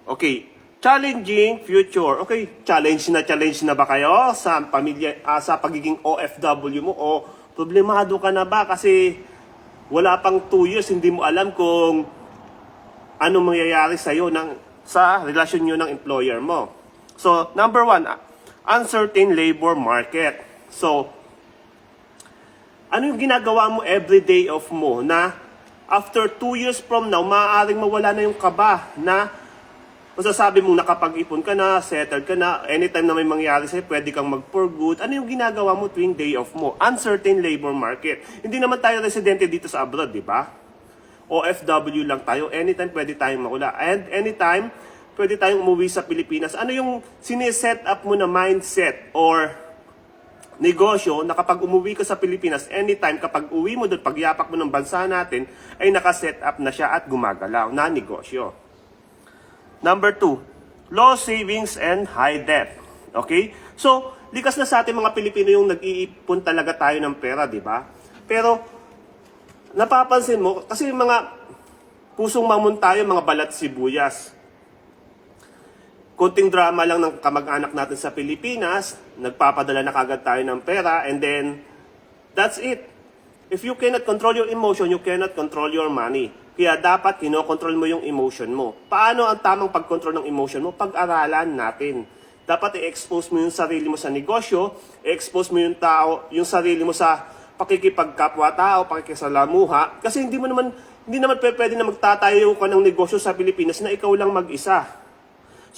Okay, challenging future. Okay, challenge na ba kayo sa pamilya, sa pagiging OFW mo o problemado ka na ba kasi wala pang 2 years hindi mo alam kung anong mangyayari sa iyo sa relasyon niyo ng employer mo. So, number 1, uncertain labor market. So, ano yung ginagawa mo every day off mo na after 2 years from now, maaaring mawala na yung kaba na masasabi mong nakapag-ipon ka na, settled ka na, anytime na may mangyari sa'yo, pwede kang mag-for good. Ano yung ginagawa mo tuwing day off mo? Uncertain labor market. Hindi naman tayo residente dito sa abroad, di ba? OFW lang tayo. Anytime pwede tayong mawala. And anytime pwede tayong umuwi sa Pilipinas. Ano yung sineset up mo na mindset or negosyo na kapag umuwi ka sa Pilipinas, anytime kapag uwi mo doon, pagyapak mo ng bansa natin, ay nakaset up na siya at gumagalaw na negosyo. Number 2, low savings and high debt. Okay? So, likas na sa ating mga Pilipino yung nag-iipon talaga tayo ng pera, di ba? Pero, napapansin mo, kasi mga pusong mamon tayo, mga balat sibuyas. Konting drama lang ng kamag-anak natin sa Pilipinas, nagpapadala na kagad tayo ng pera, and then, that's it. If you cannot control your emotion, you cannot control your money. Kaya dapat kinokontrol mo yung emotion mo. Paano ang tamang pag-control ng emotion mo? Pag-aralan natin. Dapat i-expose mo yung sarili mo sa negosyo, i-expose mo yung tao, yung sarili mo sa pakikipagkapwa-tao, pakikisalamuha. Kasi hindi naman pwede na magtatayo ka ng negosyo sa Pilipinas na ikaw lang mag-isa.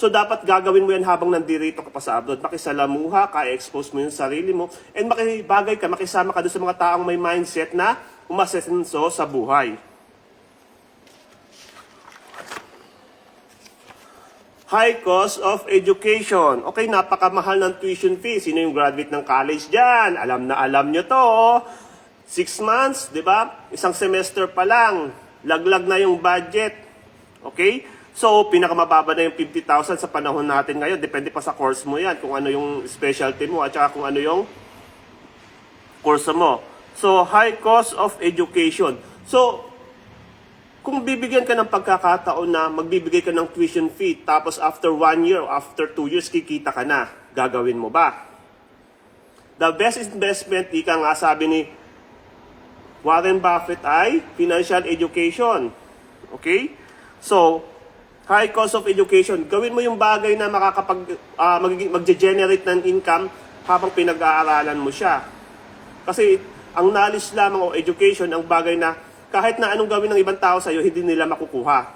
So dapat gagawin mo yan habang nandirito ka pa sa abroad. Makisalamuha ka, i-expose mo yung sarili mo, and makibagay ka, makisama ka doon sa mga taong may mindset na umasenso sa buhay. High cost of education. Okay, napakamahal ng tuition fee. Sino yung graduate ng college dyan? Alam na alam nyo to. 6 months, di ba? Isang semester pa lang. Laglag na yung budget. Okay? So, pinakamababa na yung 50,000 sa panahon natin ngayon. Depende pa sa course mo yan. Kung ano yung specialty mo at saka kung ano yung course mo. So, high cost of education. So, kung bibigyan ka ng pagkakataon na magbibigay ka ng tuition fee, tapos after 1 year, after 2 years, kikita ka na, gagawin mo ba? The best investment, ika nga sabi ni Warren Buffett, ay financial education. Okay? So, high cost of education. Gawin mo yung bagay na mag-generate ng income habang pinag-aaralan mo siya. Kasi ang knowledge lamang o education, ang bagay na kahit na anong gawin ng ibang tao sa'yo, hindi nila makukuha.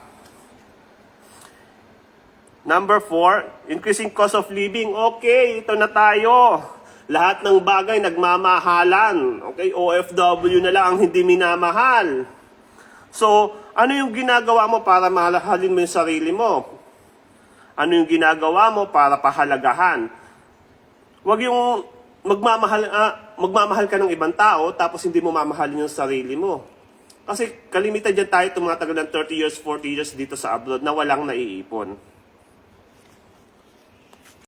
Number 4, increasing cost of living. Okay, ito na tayo. Lahat ng bagay nagmamahalan. Okay, OFW na lang ang hindi minamahal. So, ano yung ginagawa mo para mahalin mo yung sarili mo? Ano yung ginagawa mo para pahalagahan? Huwag yung magmamahal ka ng ibang tao tapos hindi mo mamahalin yung sarili mo. Kasi kalimitan dyan tayo tumatagal ng 30 years, 40 years dito sa abroad na walang naiipon.